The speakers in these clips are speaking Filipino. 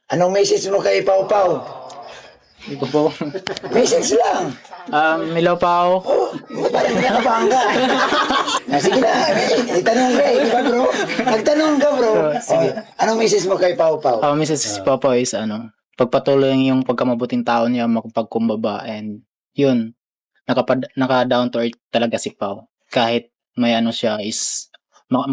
Anong message mo kay Pau Pau? Ito po. Message lang. Hello Pao. Oh, parang kinakabahan ka. Sige na, itanong ka di ba bro? Nagtanong ka bro. Sige. Anong message mo kay Pau Pau? Message si Papa is pagpatuloy yung pagkamabuting tao niya, makapagkumbaba, and yun, naka down to earth talaga si Pao. Kahit may siya is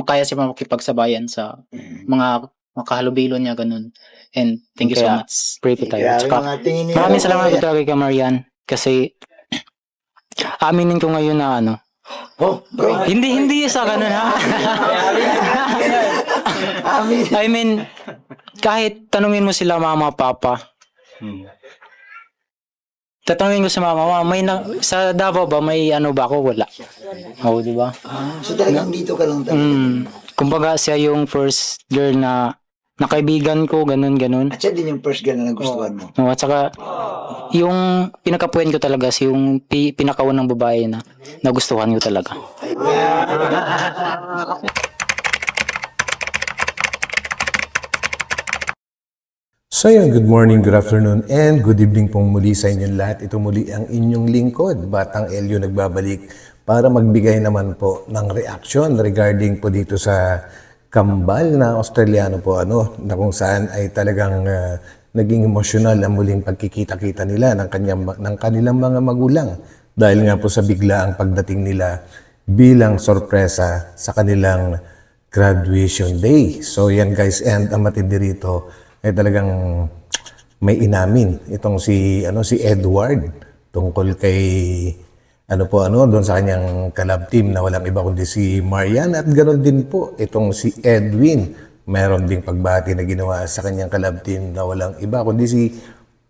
kaya siya makipagsabayan sa mga makahalubilo niya, ganun. And thank you so Kaya, much. pray po tayo. Grabe Tsaka, mga tingin niyo. maraming salamat po talaga kay Marian. Kasi, aminin ko ngayon na Oh, bro. hindi sa ganun ha. Amin. I mean, kahit tanungin mo sila mama, papa. Tatanungin ko sa mama, sa Davao ba may ba ako? Wala. Oo, di ba? So talagang dito ka lang talaga. Kumbaga siya yung first girl na nakaibigan ko, ganun. At siya din yung first girl na nagustuhan mo. At saka, yung pinakapuyan ko talaga, yung pinakaunang babae na nagustuhan ko talaga. So yun, good morning, good afternoon, and good evening pong muli sa inyong lahat. Ito muli ang inyong lingkod, Batang Elio nagbabalik para magbigay naman po ng reaction regarding po dito sa kambal na Australiano po, na kung saan ay talagang naging emosyonal ang muling pagkikita-kita nila ng kanilang mga magulang dahil nga po sa biglaang pagdating nila bilang sorpresa sa kanilang graduation day. So yan guys, and ang matindi rito ay talagang may inamin itong si Edward tungkol kay doon sa kanyang kalab team na walang iba kundi si Marian, at ganoon din po itong si Edwin. Meron ding pagbati na ginawa sa kanyang kalab team na walang iba kundi si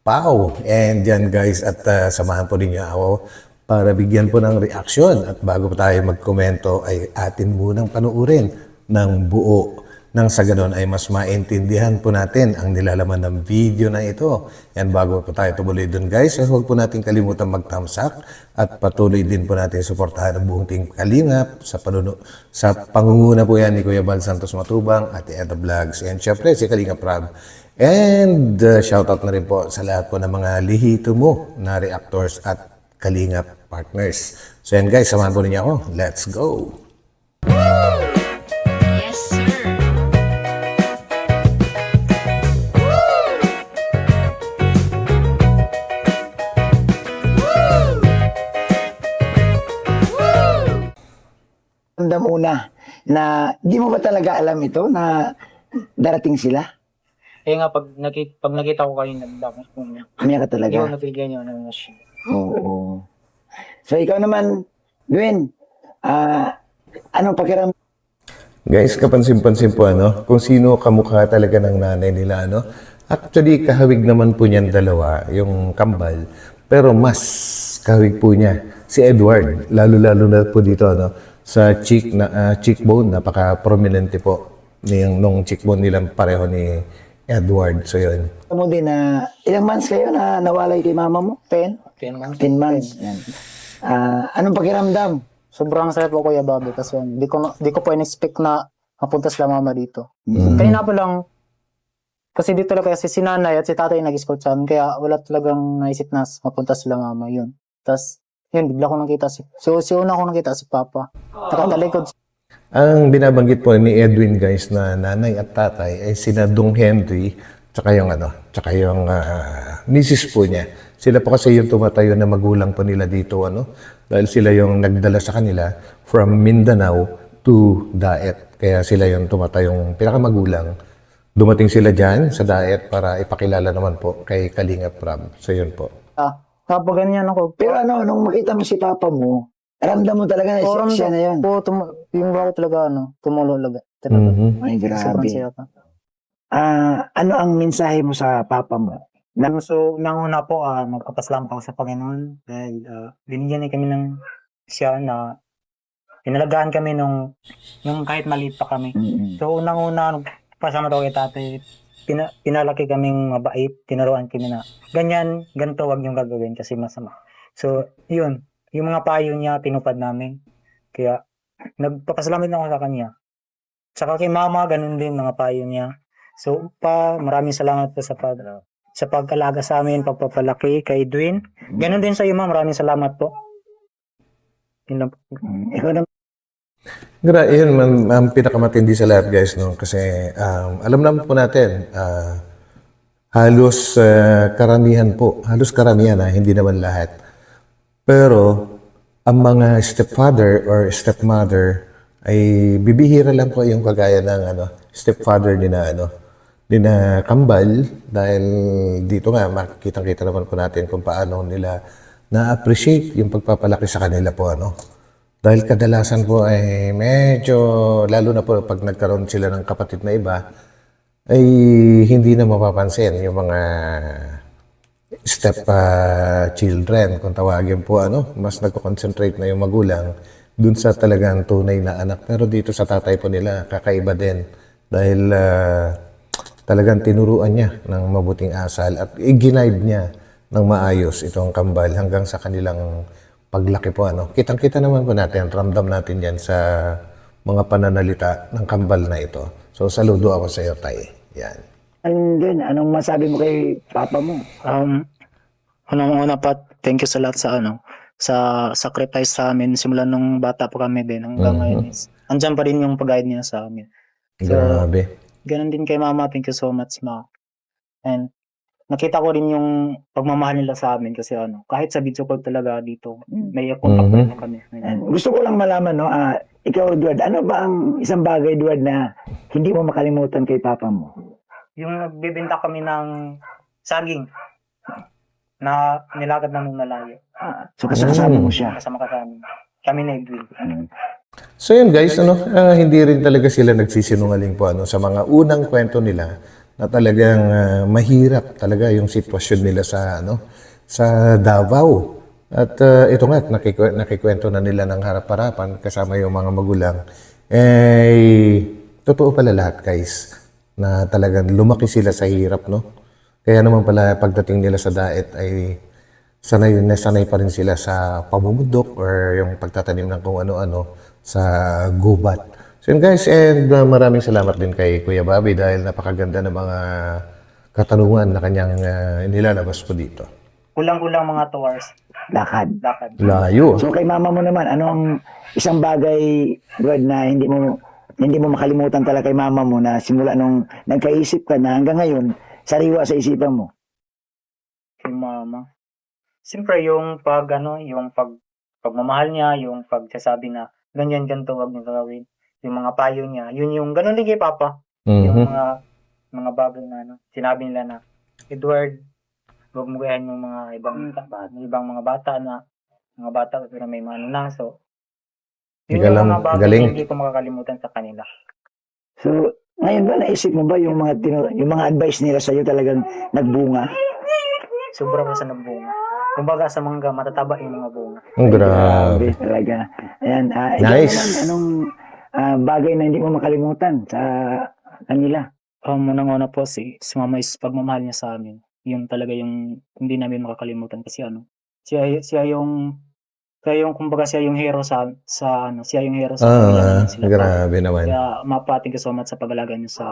Pau. And yan guys, at samahan po ninyo ako para bigyan po ng reaksyon, at bago po tayo magkomento ay atin munang panuurin ng buo. Nang sa ganon ay mas maintindihan po natin ang nilalaman ng video na ito. Yan, bago po tayo tumuloy dun guys, huwag po natin kalimutan mag-thumbs up at patuloy din po natin suportahan ang buong team Kalingap sa pangunguna po yan ni Kuya Bal Santos Matubang, Ate Eda Vlogs, and syempre si Kalingap Rob. And shoutout na rin po sa lahat po ng mga lihito mo na reactors at Kalingap partners. So yan guys, samahan po ninyo ako. Let's go! Yes, sir. Ramdam una na di mo ba talaga alam ito na darating sila? Pag nakita ko kayo, nagdakos po niya. Kanya ka talaga. Yung napigyan niyo ng siya. Oo. So ikaw naman, Gwen, anong pakiramdam? Guys, kapansin-pansin po kung sino kamukha talaga ng nanay nila Actually, kahawig naman po niyan dalawa, yung kambal, pero mas kahawig po niya si Edward, lalo-lalo na po dito sa cheekbone, napaka-prominente po nung cheekbone nilang pareho ni Edward. So yun. Mo din na ilang months kayo na nawalay kay mama mo? 10? 10 months. 10 months. Yan. Anong pakiramdam? Sobrang saya po Kuya Bobby kasi di ko po in-expect na mapunta sila mama dito. Mm. Kanina po lang, kasi dito talaga kasi si nanay at si tatay nag-scout sa amin, kaya wala talagang naisip na mapunta sila mama, yun. Tapos, yun, bigla ko nakita una ko nakita si Papa. Nakatalikod. Ang binabanggit po ni Edwin guys na nanay at tatay ay sina Dong Henry tsaka yung misis po niya. Sila po kasi yung tumatayo na magulang po nila dito dahil sila yung nagdala sa kanila from Mindanao to Daet. Kaya sila yung tumatayong pinakamagulang. Dumating sila dyan sa Daet para ipakilala naman po kay Kalingap Rob. So yun po. Kapag ganyan ako, Pero nung makita mo si papa mo, ramdam mo talaga na siya na yun. yung bako talaga, tumulo talaga. Mhm. Ay, Sobrang grabe. saya ka. Ano ang mensahe mo sa papa mo? So, nanguna po, magpapasalamat ako sa Panginoon dahil binigyan niya kami ng siya na pinalagaan kami yung kahit maliit pa kami. Mm-mm. So, unang-una, pasama ako kay tatay, pinalaki kaming mabait, tinuruan kami na ganito wag niyong gagawin kasi masama. So, yun, yung mga payo niya, tinupad namin. Kaya, nagpapasalamat na ako sa kanya. Saka kay mama, ganun din mga payo niya. So, maraming salamat po sa pag-alaga sa amin, pagpapalaki kay Edwin. Ganon din sa iyo, ma'am. Maraming salamat po. Yun lang po. Ikaw naman. Yun man, ang pinakamatindi sa lahat guys, no? Kasi alam naman po natin, halos karamihan, hindi naman lahat. Pero ang mga stepfather or stepmother ay bibihira lang po yung kagaya ng stepfather ni na Kambal, dahil dito nga makikita-kita naman po natin kung paano nila na-appreciate yung pagpapalaki sa kanila po Dahil kadalasan po ay medyo, lalo na po pag nagkaroon sila ng kapatid na iba, ay hindi na mapapansin yung mga step children, kung tawagin po mas nagko-concentrate na yung magulang dun sa talagang tunay na anak. Pero dito sa tatay po nila, kakaiba din. Dahil talagang tinuruan niya ng mabuting asal at i-guide niya ng maayos itong Kambal hanggang sa kanilang paglaki po. Kitang-kita naman po natin, ramdam natin yan sa mga pananalita ng Kambal na ito. So, saludo ako sa iyo, Tay. Yan. And then, anong masabi mo kay papa mo? Unang-una pa, thank you sa lahat sa sacrifice sa amin simula nung bata pa kami din hanggang ngayon is andyan pa rin yung pag-guide niya sa amin. So, Grabe. ganun din kay mama, thank you so much, ma. And nakita ko rin yung pagmamahal nila sa amin kasi kahit sa video call talaga dito, may contact pa rin kami. And gusto ko lang malaman, ikaw, Edward, ano ba ang isang bagay, Edward, na hindi mo makalimutan kay papa mo? Yung nagbibenta kami ng saging na nilakad namin malayo. So, kasama mo siya. Kasama kami na Edwin. So yun guys, hindi rin talaga sila nagsisinungaling po sa mga unang kwento nila na talagang mahirap talaga yung sitwasyon nila sa Davao. At ito nga, nakikwento na nila ng harap-harapan kasama yung mga magulang. Totoo pala lahat guys, na talagang lumaki sila sa hirap, Kaya naman pala pagdating nila sa daet ay sanay pa rin sila sa pamumudok or yung pagtatanim ng kung ano-ano sa gubat. So yun guys, and maraming salamat din kay Kuya Bobby dahil napakaganda ng mga katanungan na kanyang nilalabas po dito. Kulang-kulang mga 2 hours. Lakad. Layo. So, kay mama mo naman, anong isang bagay, Edward, na hindi mo makalimutan talaga kay mama mo na simula nung nagkaisip ka na hanggang ngayon, sariwa sa isipan mo? Kay mama. Siyempre yung pagmamahal niya, yung pagsasabi na ganyan, ganito, wag niyo gawin. Yung mga payo niya, yun yung ganun din kay papa. Yung mga bagay na sinabi nila na, Edward, huwag mo gayahin yung mga ibang mga bata pero may mga na. So, yun yung mga bagay na hindi ko makakalimutan sa kanila. So, ngayon ba naisip mo ba yung mga advice nila sa iyo talagang nagbunga? Sobra pa sa nagbunga. Kumbaga sa mga matataba yung mga bunga. Grabe. Talaga. Ayan, Nice. ikaw naman, anong bagay na hindi mo makalimutan sa kanila? Unang-una po si mama is pagmamahal niya sa amin. Yung talaga yung hindi namin makakalimutan kasi siya yung kumbaga siya yung hero sa pamilya sila. Grabe naman. Kaya mapating ko so much sa pag-alaga niyo sa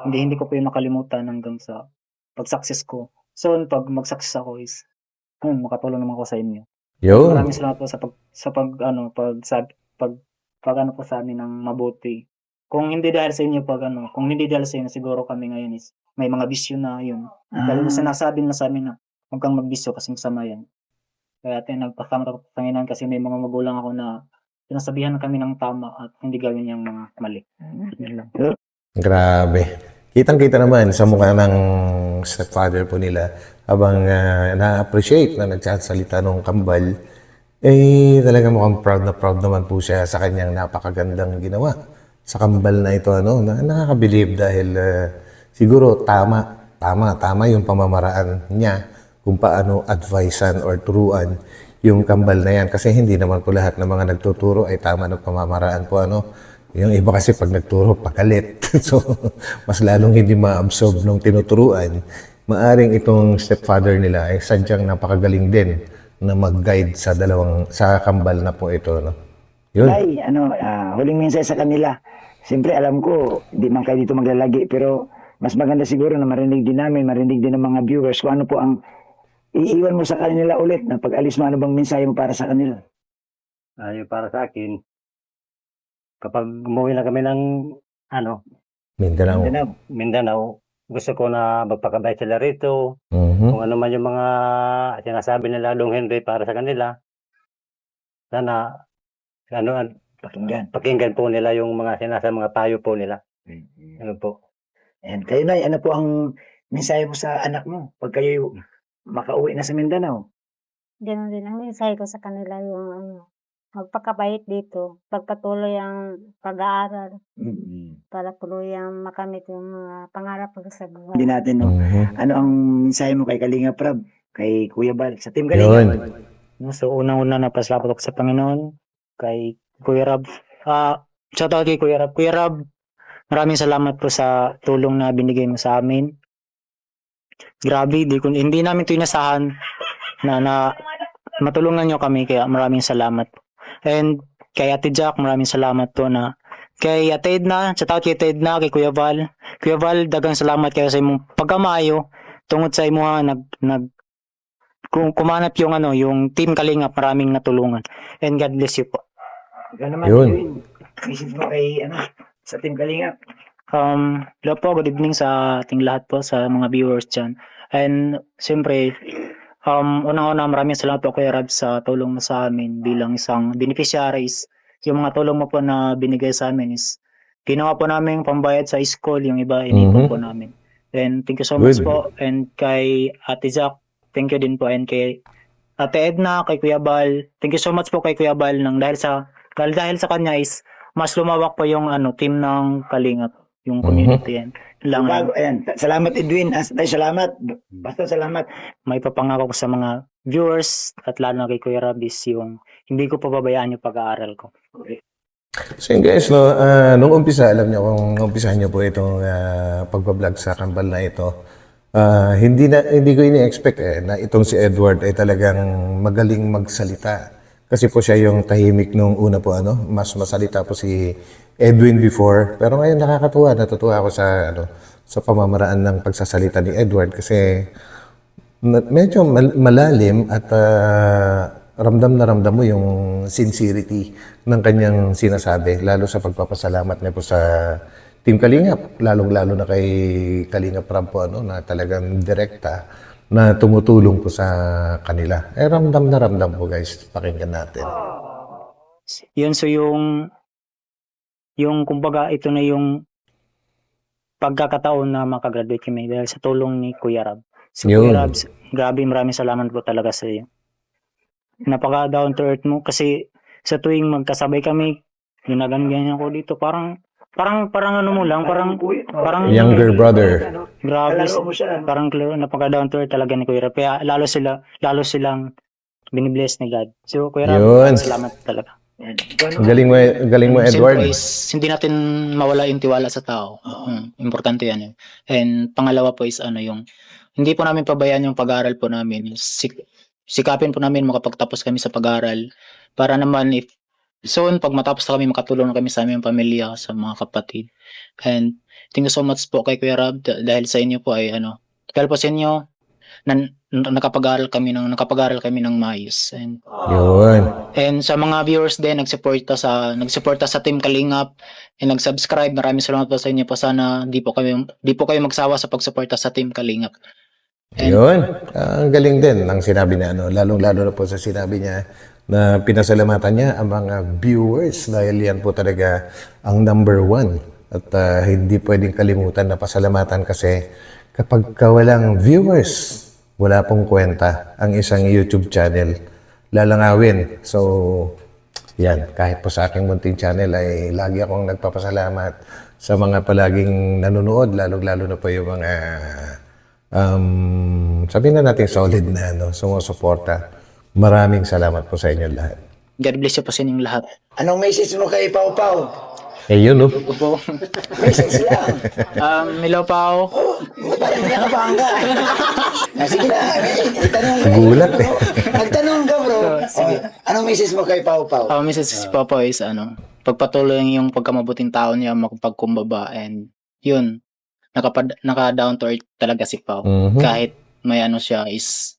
amin. Hindi ko po yung makalimutan hanggang sa pag-success ko. So, pag mag-success ako is makatulong naman ako sa inyo. Yun. Maraming salamat po sa pag po sa amin ng mabuti. Kung hindi dahil sa inyo siguro kami ngayon is may mga bisyo na yun. Dahil sinasabi na sa amin na huwag kang magbisyo kasi masama yan. Kaya nagpasama ako sa Panginoon kasi may mga magulang ako na sinasabihan kami ng tama at hindi gawin yung mga mali. Yun lang. Grabe. Kitang-kita naman sa mukha ng stepfather po nila habang na-appreciate na nagsasalita ng Kambal, talaga mukhang proud naman po siya sa kanyang napakagandang ginawa sa Kambal na ito. Na nakakabilib dahil siguro tama yung pamamaraan niya kung paano advisean or turuan yung Kambal na yan. Kasi hindi naman po lahat ng mga nagtuturo ay tama ng pamamaraan po. Yung iba kasi pag nagturo, pagalit. So, mas lalong hindi ma-absorb nung tinuturuan. Maaring itong stepfather nila ay sadyang napakagaling din na mag-guide sa Kambal na po ito. Yun. Ay, huling mensahe sa kanila. Siyempre, alam ko, di man kayo dito maglalagi, pero mas maganda siguro na marinig din namin, marinig din ng mga viewers kung ano po ang iiwan mo sa kanila ulit na pag-alis mo, ano bang mensahe mo para sa kanila? Yung para sa akin, kapag umuwi na kami ng Mindanao. Mindanao, gusto ko na magpakabay sila rito. Mhm. Kung ano man yung mga sinasabi nila Long Henry para sa kanila, sana pakinggan po nila yung mga mga payo po nila. Ano po? And kayo na, ano po ang mensahe mo sa anak mo pag kayo makauwi na sa Mindanao? Gano'n din ang mensahe ko sa kanila yung magpakabait dito, pagpatuloy ang pag-aaral para tuluyang makamit yung mga pangarap ko sa buhay. Hindi natin, no? Mhm. Ano ang mensahe mo kay Kalinga Prab, kay Kuya Bal, sa Team Yun. Kalinga? So, unang-una na pasalamat ako sa Panginoon, kay Kuya Rab. Shout out kay Kuya Rab. Kuya Rab, maraming salamat po sa tulong na binigay mo sa amin. Grabe, hindi namin ito inasahan na matulungan nyo kami, kaya maraming salamat. And kay Ate Jack, maraming salamat po na kay Ate Edna, shout out kay Ate Edna, kay Kuya Val. Kuya Val, dagang salamat kayo sa imong pagkamayo tungod sa imo kung kumanap yung Team Kalingap, maraming natulungan. And God bless you po. Ikaw naman, Yun. message mo kay, sa Team Kalinga. Hello po, good evening sa ating lahat po, sa mga viewers dyan. And siyempre, unang-una maraming salamat po Kuya Rab sa tulong mo sa amin bilang isang beneficiaries. Yung mga tulong mo po na binigay sa amin is ginawa po namin pambayad sa school, yung iba inipon po namin. And thank you so much Good. po. And kay Ate Jack, thank you din po. And kay Ate Edna, kay Kuya Bal, thank you so much po kay Kuya Bal dahil sa kanya is mas lumawak po yung team ng Kalingap, yung community yan. Lang Bago, ayan. Salamat Edwin. Salamat. Basta salamat. may papangako ko sa mga viewers at lalo na kay Kuya Rabis yung hindi ko pababayaan yung pag-aaral ko. So yun guys, no, nung umpisa, alam niyo kung umpisahan niyo po itong pagbablog sa kambal na ito, hindi ko ini-expect na itong si Edward ay talagang magaling magsalita. Kasi po siya yung tahimik nung una po, mas masalita po si Edwin before. Pero ngayon natutuwa ako sa pamamaraan ng pagsasalita ni Edward kasi medyo malalim at ramdam na ramdam mo yung sincerity ng kanyang sinasabi, lalo sa pagpapasalamat niya po sa Team Kalingap, lalong-lalo na kay Kalingap Prab po, na talagang direkta na tumutulong po sa kanila. Ramdam na ramdam po guys, pakinggan natin. Yun, so yung kumbaga ito na yung pagkakataon na makagraduate kami dahil sa tulong ni Kuya Rab. So Yun. Kuya Rab, grabe maraming salamat po talaga sa iyo. Napaka down to earth mo kasi sa tuwing magkasabay kami, ginaganyan ko dito, parang Younger brother. grabe, Kalaro mo siya. parang napaka down to earth talaga ni Kuya Rab. Kaya lalo silang binibless ni God. So Kuya Rab, Yun. maraming salamat talaga. Galing mo Edward. Siyempre is, hindi natin mawala yung tiwala sa tao. Importante yan. And pangalawa po is hindi po namin pabayaan yung pag-aaral po namin. Sikapin po namin makapagtapos kami sa pag-aaral para naman if soon, pag matapos na kami, makatulong na kami sa aming pamilya, sa mga kapatid. And thank you so much po kay Kuya Rab dahil sa inyo po ay dahil po sa inyo nakapag-aral kami ng maayos. And sa mga viewers din nagsuporta sa Team Kalingap and nag-subscribe, maraming salamat po sa inyo po. Sana di po kayo magsawa sa pagsuporta sa Team Kalingap. Yun. Ang galing din ng sinabi niya, lalong-lalo na po sa sinabi niya na pinasalamatan niya ang mga viewers dahil yan po talaga ang number one. At hindi pwedeng kalimutan na pasalamatan kasi kapag walang viewers, wala pong kwenta ang isang YouTube channel. Lalangawin. So, yan. Kahit po sa aking munting channel ay lagi akong nagpapasalamat sa mga palaging nanonood, lalong-lalo na po yung mga sabihin na natin solid na sumusuporta. Maraming salamat po sa inyo lahat. God bless you po sa inyong lahat. Anong message mo kay Pau Pau? Yun, no? Message lang. Hello Pao. Parang nakabangga. Sige na. Itanong mo. Gulat eh. Magtanong ka bro. Anong message mo kay Pau Pau? Message si Papa is pagpatuloy yung pagkamabuting tao niya, makapagkumbaba, and yun, naka down to earth talaga si Pao. Mhm. Kahit may ano siya is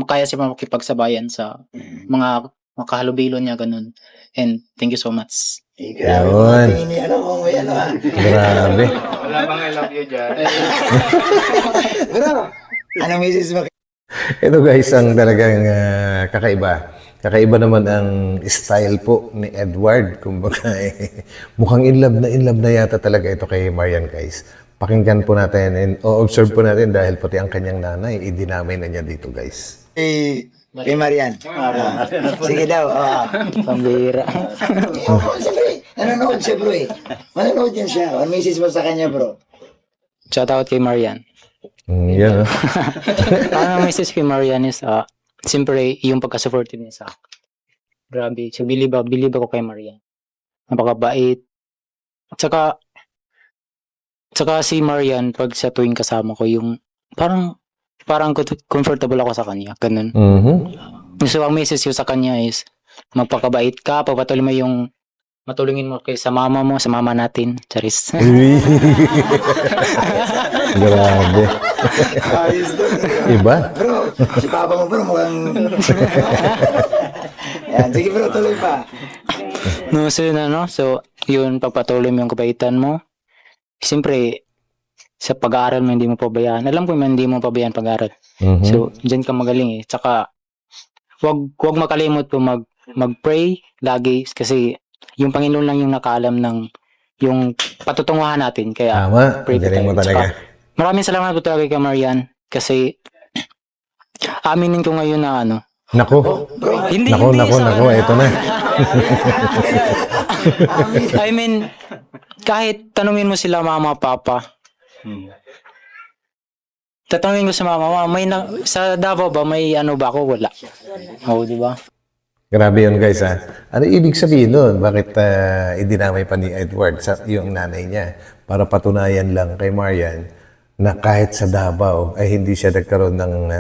kaya siya makipagsabayan sa mga makahalubilo niya ganun. And thank you so much. Grabe, Yun. mga tingin ni, ano mo, may ano ah. Grabe. Wala bang I love you dyan? Bro, ano misis mo? Ito guys, ang talagang kakaiba. Kakaiba naman ang style po ni Edward. Kumbaga, mukhang in love na yata talaga ito kay Marian guys. Pakinggan po natin and observe po natin dahil pati ang kanyang nanay, idinamay na niya dito guys. Kay Marian. Sige daw. Pambira. Siyempre, nanonood siya bro eh. Manonood yan siya. Ano misis mo sa kanya bro? Shoutout kay Marian. Yan oh. Ang message kay Marian is, siyempre, yung pagka-supportive niya sa akin. Grabe. So, believe ako kay Marian. Napakabait. At saka si Marian, pag sa tuwing kasama ko, yung parang comfortable ako sa kanya. Ganun. Mhm. So, ang message ko sa kanya is, magpakabait ka, pagpatuloy mo yung matulungin mo kay sa mama mo, sa mama natin. Charis. Uy. Grabe. Ayos doon. Iba? Bro, si papa mo bro mukhang... Yan, sige bro, tuloy pa. No, so yun ano. So, yun, pagpatuloy mo yung kabaitan mo. Siyempre, sa pag-aaral mo, hindi mo pabayaan. Alam ko hindi mo pabayaan pag-aaral. Mhm. So, dyan ka magaling eh. Tsaka, wag makalimot po mag-pray lagi kasi yung Panginoon lang yung nakaalam ng yung patutunguhan natin. Kaya, Tama. pray po Galing mo tayo. talaga. Tsaka, maraming salamat po talaga kay Marian kasi aminin ko ngayon na ano. Nako. Hindi, Nako. Ito na. I mean, kahit tanungin mo sila mama, papa, tatanungin ko sa mama, sa Davao ba may ano ba ako? Wala. Oo, di ba? Grabe yun guys ha. Ano ibig sabihin nun? Bakit idinamay pa ni Edward yung nanay niya? Para patunayan lang kay Marian na kahit sa Davao ay hindi siya nagkaroon ng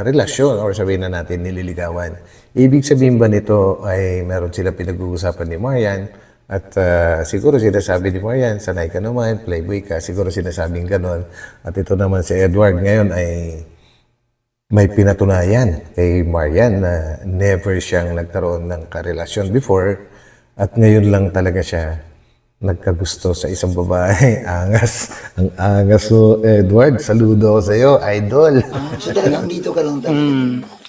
relasyon or sabihin na natin nililigawan. Ibig sabihin ba nito ay meron sila pinag-uusapan ni Marian at siguro sinasabi ni Marian, sanay ka naman, playboy ka, siguro sinasabing ganon. At ito naman si Edward ngayon ay may pinatunayan kay Marian na never siyang nagkaroon ng karelasyon before at ngayon lang talaga siya nagkagusto sa isang babae. Angas. Ang angas mo, Edward. Saludo ako sa iyo, idol. So talagang dito ka lang talaga.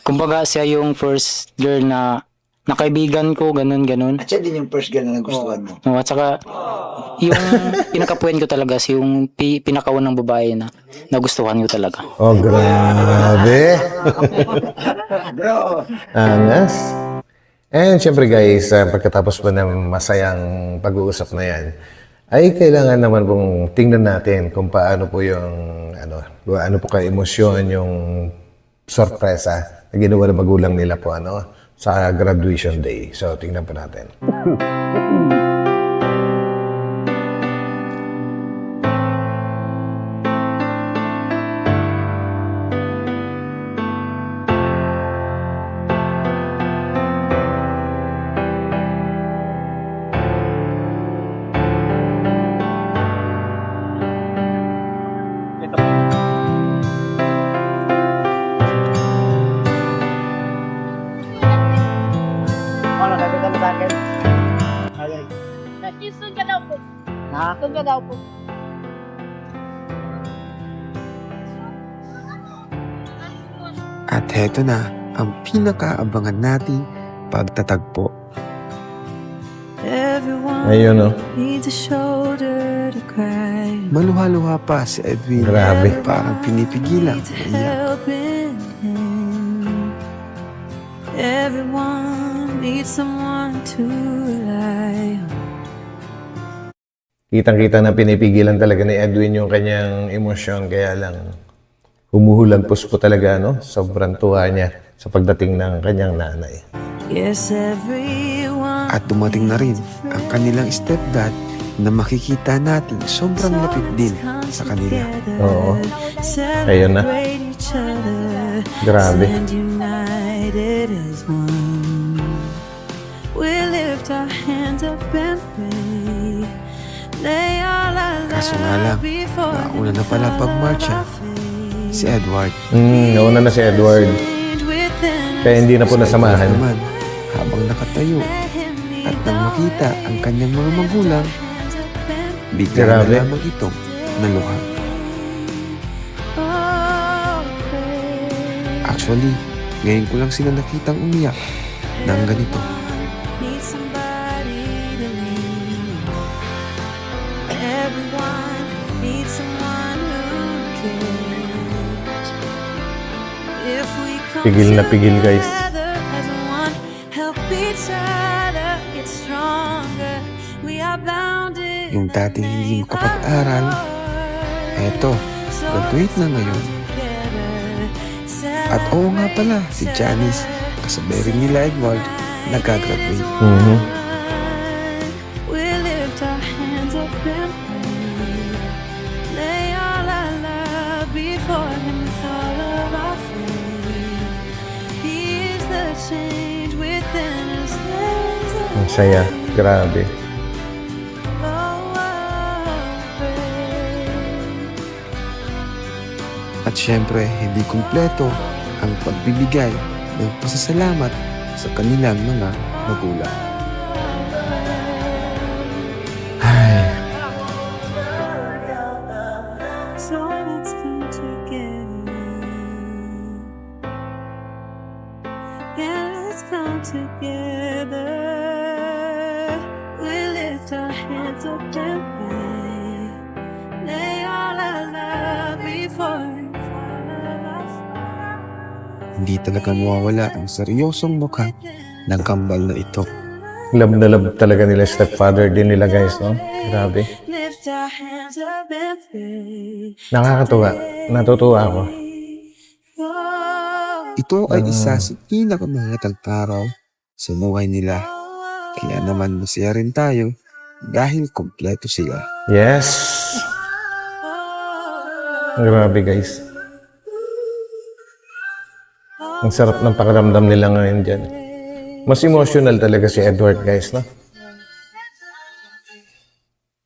Kumbaga siya yung first girl na nakaibigan ko, ganun. At siya din yung first girl na nagustuhan mo. At saka, yung pinakapuyan ko talaga, yung pinakawan ng babae na nagustuhan ko talaga. Oh, grabe. Bro, Angas. And syempre guys, pagkatapos po ng masayang pag-uusap na yan, ay kailangan naman pong tingnan natin kung paano po yung, ano po ka-emosyon yung sorpresa na ginawa ng magulang nila po, sa graduation day. So, tingnan po natin. ano nakita mo sa akin? Okay. Nag-isod ka daw po. Ha? Isod ka daw po. At heto na ang pinakaabangan nating pagtatagpo. Ayun, Maluha-luha pa si Edwin. Grabe. Parang pinipigilan maiyak. Kitang-kita na pinipigilan talaga ni Edwin yung kanyang emosyon. Kaya lang, humuhulagpos po talaga, sobrang tuwa niya sa pagdating ng kanyang nanay. At dumating na rin ang kanilang stepdad na makikita natin sobrang lapit din sa kanila. Oo. Ayun na. Grabe. We lift our hands up and pray. Lay all our Kaso nga lang, nauna na pala pagmarcha si Edward. Nauna na si Edward. Kaya hindi na po nasamahan. Naman, habang nakatayo at nang makita ang kanyang mga magulang, bigla na Grabe. lamang itong naluha. Actually, ngayon ko lang sila nakitang umiyak ng ganito. Pigil na pigil, guys. Yung dating hindi makapag-aral, eto, graduate na ngayon. At oo nga pala, si Janice, kasabay rin nila Edward, nag-graduate. Ang saya. Grabe. At syempre, hindi kumpleto ang pagbibigay ng pasasalamat sa kanilang mga magulang. Ay. Hindi talaga mawawala ang seryosong mukha ng kambal na ito. Love na love talaga nila stepfather din nila, guys, no? Grabe. Nakakatuwa. Natutuwa ako. Ito ay isa sa pinakamahatang araw sa buhay nila. Kaya naman masaya rin tayo dahil kompleto sila. Yes. Grabe, guys. Ang sarap ng pakiramdam nila ngayon dyan. Mas emotional talaga si Edward, guys, no?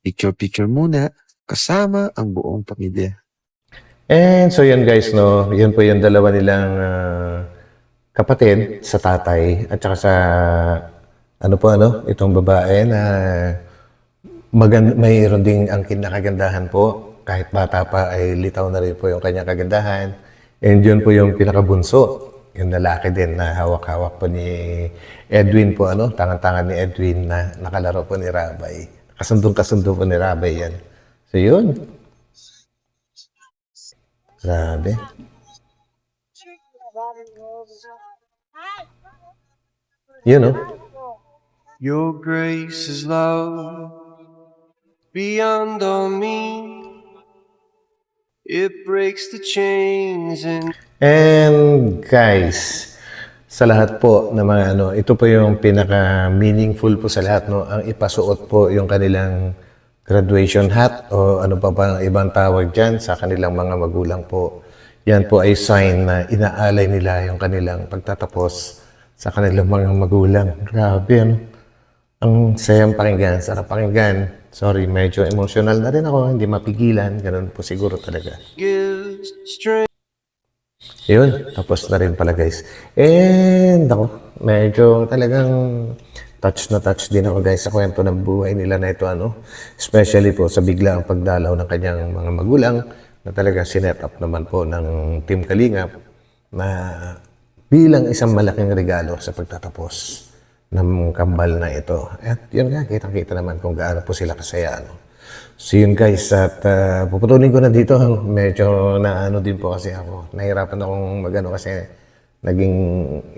Picture-picture muna kasama ang buong pamilya. And so yan, guys, no? Yun po yung dalawa nilang kapatid sa tatay at saka sa itong babae na mayroon ding ang kinakagandahan po. Kahit bata pa ay litaw na rin po yung kanyang kagandahan. And yun po yung pinakabunso. Yung lalaki din na hawak-hawak po ni Edwin po, tangan-tangan ni Edwin na nakalaro po ni Rabay. Kasundong-kasundo po ni Rabay yan. So yun. Grabe. Yun, no? Your grace is love beyond all me. It breaks the chains And guys, sa lahat po na mga ito po yung pinaka-meaningful po sa lahat, no? Ang ipasuot po yung kanilang graduation hat o ano pa ba ibang tawag dyan sa kanilang mga magulang po. Yan po ay sign na inaalay nila yung kanilang pagtatapos sa kanilang mga magulang. Grabe, Ang sayang pakinggan, sarap pakinggan. Sorry, medyo emotional na rin ako, hindi mapigilan. Ganun po siguro talaga. gives strength. Yun, tapos na rin pala, guys. And ako, medyo talagang touch na touch din ako, guys, sa kwento ng buhay nila na ito, Especially po sa biglaang pagdalaw ng kanyang mga magulang na talaga sinet up naman po ng Team Kalingap na bilang isang malaking regalo sa pagtatapos ng kambal na ito. At yun nga, kitang-kita naman kung gaano po sila kasaya, So yun, guys, at puputulin ko na dito. Medyo din po kasi ako. Nahirapan akong kasi naging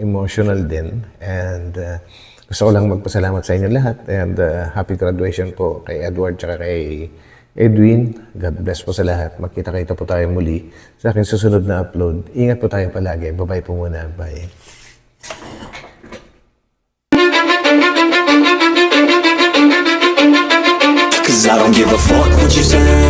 emotional din. And gusto ko lang magpasalamat sa inyo lahat. And happy graduation po kay Edward at kay Edwin. God bless po sa lahat. Magkita-kita po tayo muli sa aking susunod na upload. Ingat po tayo palagi. Bye-bye po muna. Bye. Cause I don't give a fuck what you say.